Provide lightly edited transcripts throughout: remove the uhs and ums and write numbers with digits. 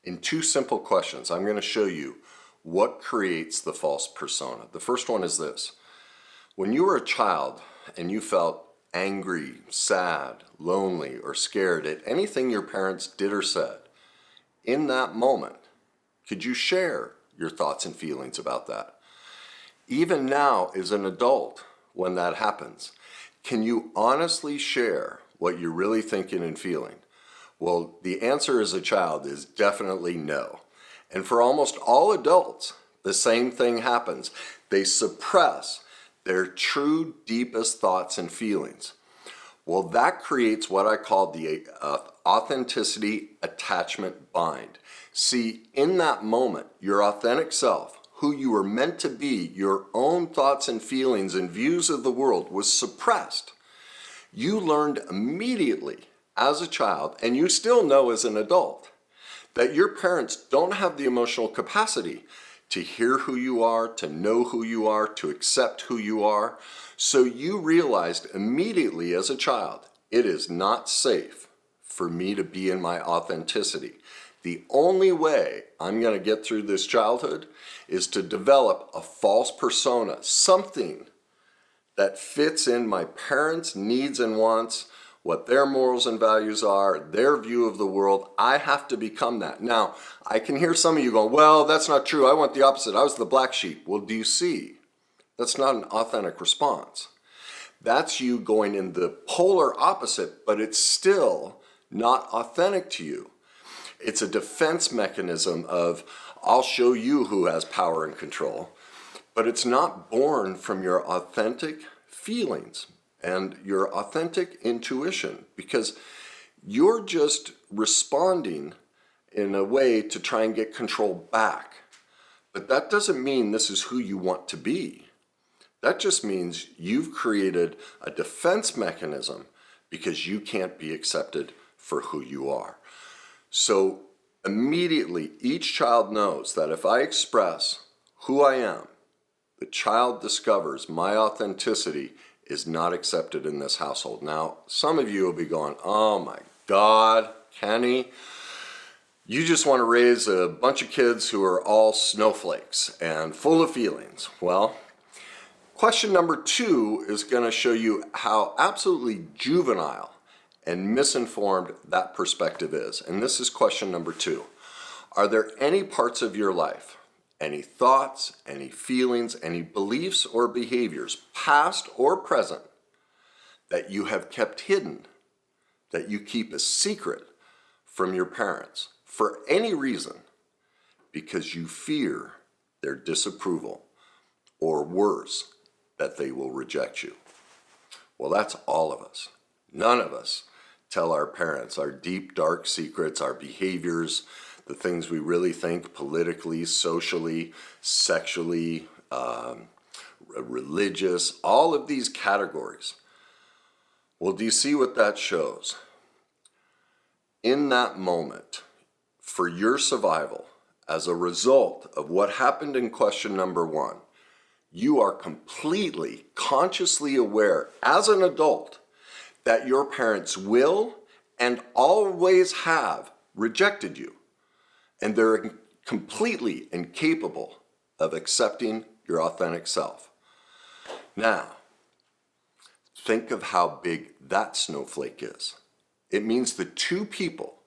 In two simple questions, I'm going to show you what creates the false persona. The first one is this. When you were a child and you felt angry, sad, lonely, or scared at anything your parents did or said, in that moment, could you share your thoughts and feelings about that? Even now, as an adult, when that happens, can you honestly share what you're really thinking and feeling? Well, the answer as a child is definitely no. And for almost all adults, the same thing happens. They suppress their true, deepest thoughts and feelings. Well, that creates what I call the authenticity attachment bind. See, in that moment, your authentic self, who you were meant to be, your own thoughts and feelings and views of the world was suppressed. You learned immediately as a child, and you still know as an adult, that your parents don't have the emotional capacity to hear who you are, to know who you are, to accept who you are. So you realized immediately as a child, it is not safe for me to be in my authenticity. The only way I'm going to get through this childhood is to develop a false persona, something that fits in my parents' needs and wants, what their morals and values are, their view of the world. I have to become that. Now, I can hear some of you going, well, that's not true. I want the opposite. I was the black sheep. Well, do you see? That's not an authentic response. That's you going in the polar opposite, but it's still not authentic to you. It's a defense mechanism of, I'll show you who has power and control, but it's not born from your authentic feelings and your authentic intuition, because you're just responding in a way to try and get control back. But that doesn't mean this is who you want to be. That just means you've created a defense mechanism because you can't be accepted for who you are. So immediately, each child knows that if I express who I am, the child discovers my authenticity is not accepted in this household. Now, some of you will be going, oh my God, Kenny, you just want to raise a bunch of kids who are all snowflakes and full of feelings. Well, question number 2 is going to show you how absolutely juvenile and misinformed that perspective is. And this is question number 2. Are there any parts of your life, any thoughts, any feelings, any beliefs or behaviors, past or present, that you have kept hidden, that you keep a secret from your parents for any reason because you fear their disapproval, or worse, that they will reject you? Well, that's all of us. None of us tell our parents our deep, dark secrets, our behaviors, the things we really think politically, socially, sexually, religious, all of these categories. Well, do you see what that shows? In that moment, for your survival, as a result of what happened in question number 1, you are completely consciously aware as an adult that your parents will and always have rejected you. And they're completely incapable of accepting your authentic self. Now, think of how big that snowflake is. It means the 2 people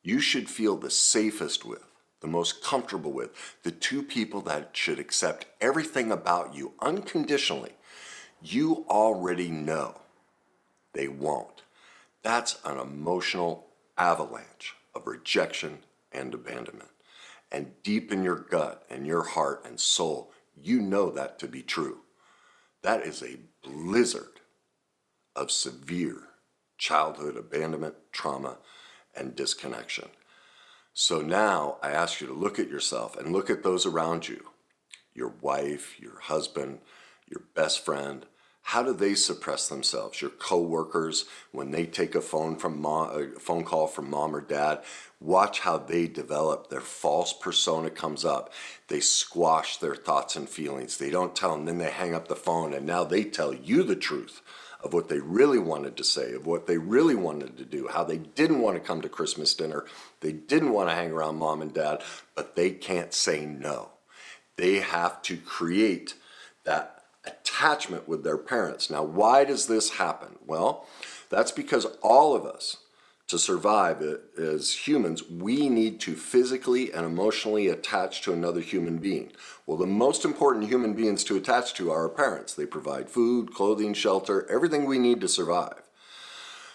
you should feel the safest with, the most comfortable with, the 2 people that should accept everything about you unconditionally, you already know they won't. That's an emotional avalanche of rejection and abandonment. And deep in your gut and your heart and soul, you know that to be true. That is a blizzard of severe childhood abandonment, trauma, and disconnection. So now I ask you to look at yourself and look at those around you, your wife, your husband, your best friend. How do they suppress themselves? Your coworkers, when they take a phone call from mom or dad, watch how they develop. Their false persona comes up. They squash their thoughts and feelings. They don't tell them, then they hang up the phone, and now they tell you the truth of what they really wanted to say, of what they really wanted to do, how they didn't want to come to Christmas dinner, they didn't want to hang around mom and dad, but they can't say no. They have to create that attachment with their parents. Now, why does this happen? Well, that's because all of us, to survive as humans, we need to physically and emotionally attach to another human being. Well, the most important human beings to attach to are our parents. They provide food, clothing, shelter, everything we need to survive.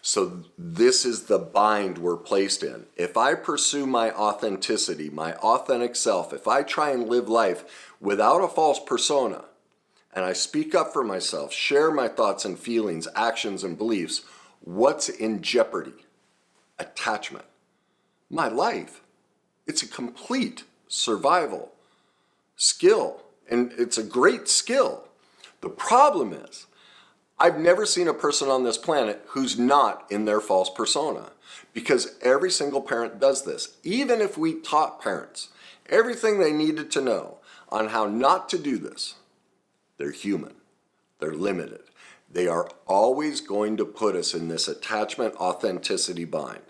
So this is the bind we're placed in. If I pursue my authenticity, my authentic self, if I try and live life without a false persona, and I speak up for myself, share my thoughts and feelings, actions and beliefs, what's in jeopardy? Attachment. My life. It's a complete survival skill, and it's a great skill. The problem is, I've never seen a person on this planet who's not in their false persona, because every single parent does this. Even if we taught parents everything they needed to know on how not to do this, they're human. They're limited. They are always going to put us in this attachment authenticity bind,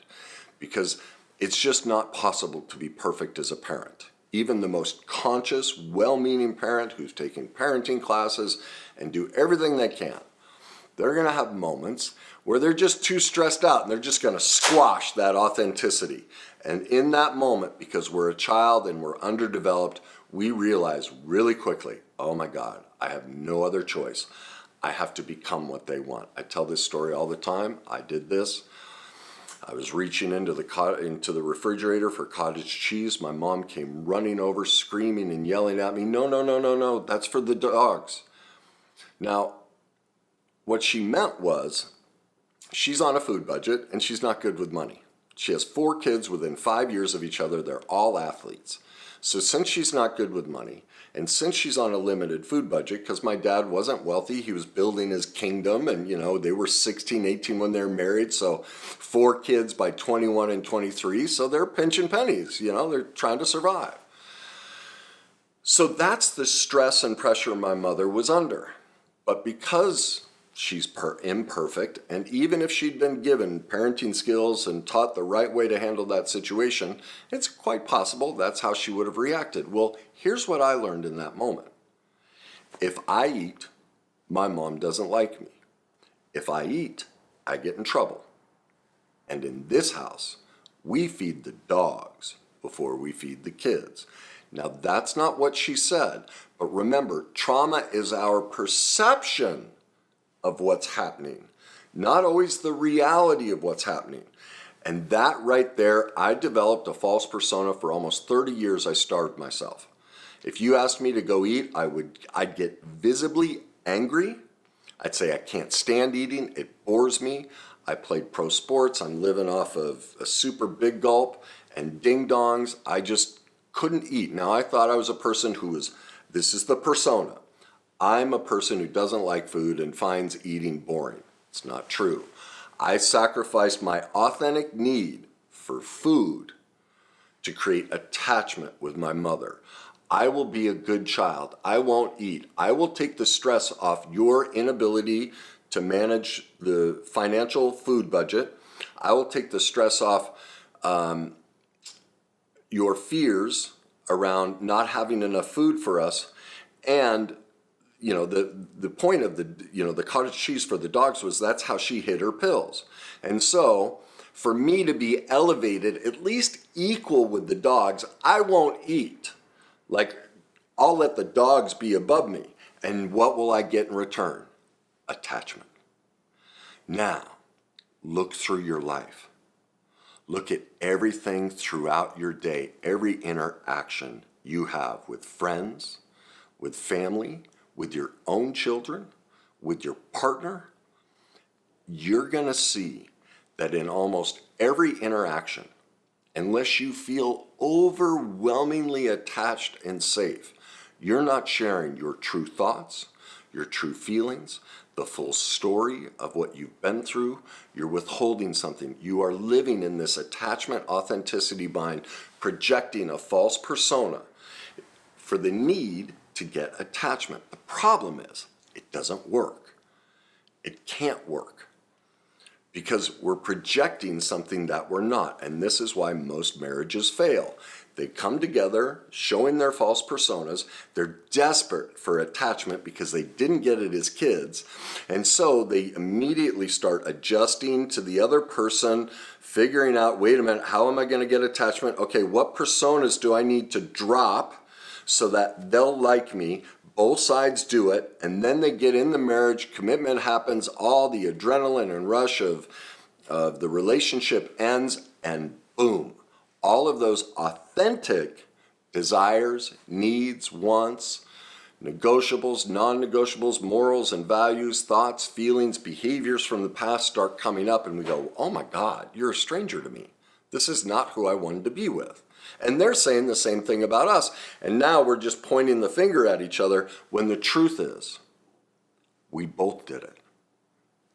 because it's just not possible to be perfect as a parent. Even the most conscious, well-meaning parent who's taking parenting classes and do everything they can, they're going to have moments where they're just too stressed out and they're just going to squash that authenticity. And in that moment, because we're a child and we're underdeveloped, we realize really quickly, oh my God, I have no other choice. I have to become what they want. I tell this story all the time. I did this. I was reaching into the refrigerator for cottage cheese. My mom came running over, screaming and yelling at me, no, no, no, no, no, that's for the dogs. Now, what she meant was, she's on a food budget and she's not good with money. She has 4 kids within 5 years of each other. They're all athletes. So since she's not good with money, and since she's on a limited food budget, because my dad wasn't wealthy, he was building his kingdom, and they were 16, 18 when they were married, so 4 kids by 21 and 23, so they're pinching pennies, they're trying to survive. So that's the stress and pressure my mother was under. But because she's imperfect, and even if she'd been given parenting skills and taught the right way to handle that situation, it's quite possible that's how she would have reacted. Well, here's what I learned in that moment. If I eat, my mom doesn't like me. If I eat, I get in trouble. And in this house, we feed the dogs before we feed the kids. Now, that's not what she said, but remember, trauma is our perception of what's happening, not always the reality of what's happening. And that right there, I developed a false persona. For almost 30 years, I starved myself. If you asked me to go eat, I'd get visibly angry. I'd say I can't stand eating, it bores me. I played pro sports, I'm living off of a super big gulp and ding dongs. I just couldn't eat. Now, I thought I was a person this is the persona. I'm a person who doesn't like food and finds eating boring. It's not true. I sacrificed my authentic need for food to create attachment with my mother. I will be a good child. I won't eat. I will take the stress off your inability to manage the financial food budget. I will take the stress off your fears around not having enough food for us. And the point of the cottage cheese for the dogs was that's how she hid her pills. And so for me to be elevated, at least equal with the dogs, I won't eat. I'll let the dogs be above me. And what will I get in return? Attachment. Now, look through your life. Look at everything throughout your day, every interaction you have with friends, with family, with your own children, with your partner. You're going to see that in almost every interaction, unless you feel overwhelmingly attached and safe, you're not sharing your true thoughts, your true feelings, the full story of what you've been through. You're withholding something. You are living in this attachment authenticity bind, projecting a false persona for the need to get attachment. The problem is, it doesn't work. It can't work because we're projecting something that we're not. And this is why most marriages fail. They come together showing their false personas. They're desperate for attachment because they didn't get it as kids. And so they immediately start adjusting to the other person, figuring out, wait a minute, how am I going to get attachment? Okay, what personas do I need to drop so that they'll like me? Both sides do it, and then they get in the marriage, commitment happens, all the adrenaline and rush of the relationship ends, and boom. All of those authentic desires, needs, wants, negotiables, non-negotiables, morals and values, thoughts, feelings, behaviors from the past start coming up, and we go, oh my God, you're a stranger to me. This is not who I wanted to be with. And they're saying the same thing about us. And now we're just pointing the finger at each other when the truth is, we both did it.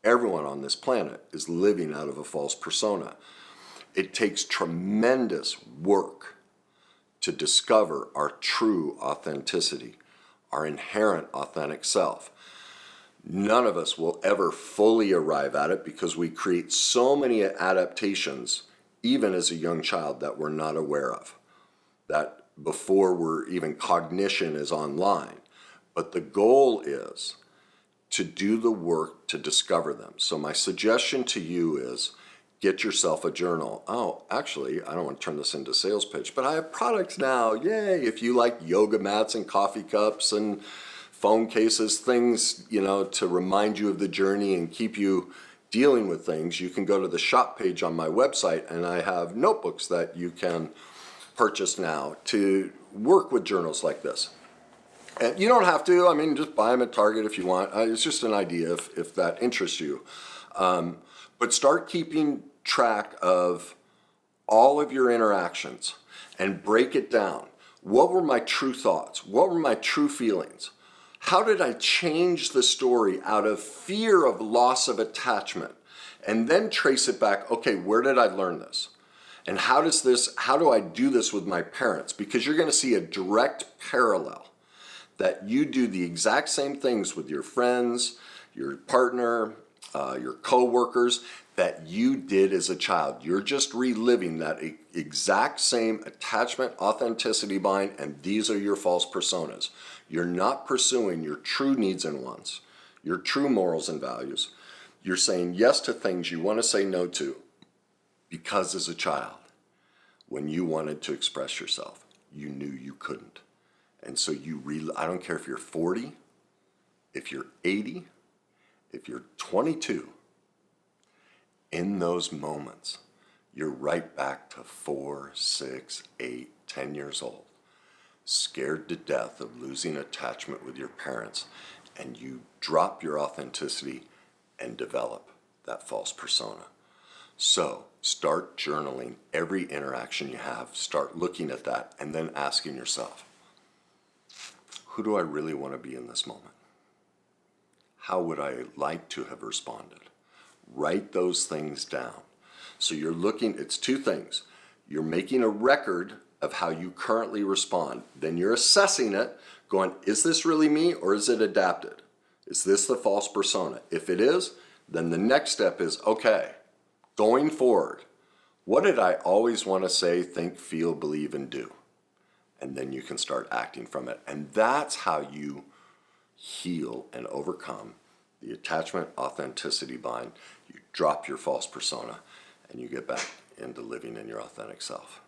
Everyone on this planet is living out of a false persona. It takes tremendous work to discover our true authenticity, our inherent authentic self. None of us will ever fully arrive at it because we create so many adaptations, even as a young child, that we're not aware of, that before we're even cognition is online. But the goal is to do the work to discover them. So my suggestion to you is get yourself a journal. Oh, actually, I don't want to turn this into a sales pitch, but I have products now. Yay! If you like yoga mats and coffee cups and phone cases, things, to remind you of the journey and keep you dealing with things, you can go to the shop page on my website, and I have notebooks that you can purchase now to work with journals like this. And you don't have to, just buy them at Target if you want. It's just an idea if that interests you. But start keeping track of all of your interactions and break it down. What were my true thoughts? What were my true feelings? How did I change the story out of fear of loss of attachment? And then trace it back, okay, where did I learn this? And how do I do this with my parents? Because you're going to see a direct parallel that you do the exact same things with your friends, your partner, your co-workers that you did as a child. You're just reliving that exact same attachment, authenticity bind, and these are your false personas. You're not pursuing your true needs and wants, your true morals and values. You're saying yes to things you want to say no to because as a child, when you wanted to express yourself, you knew you couldn't. And so I don't care if you're 40, if you're 80, if you're 22, in those moments, you're right back to 4, 6, 8, 10 years old, scared to death of losing attachment with your parents, and you drop your authenticity and develop that false persona. So start journaling every interaction you have, start looking at that, and then asking yourself, who do I really want to be in this moment? How would I like to have responded? Write those things down. So you're looking, it's two things. You're making a record of how you currently respond. Then you're assessing it, going, is this really me or is it adapted? Is this the false persona? If it is, then the next step is, okay, going forward, what did I always want to say, think, feel, believe, and do? And then you can start acting from it. And that's how you heal and overcome the attachment authenticity bind. You drop your false persona and you get back into living in your authentic self.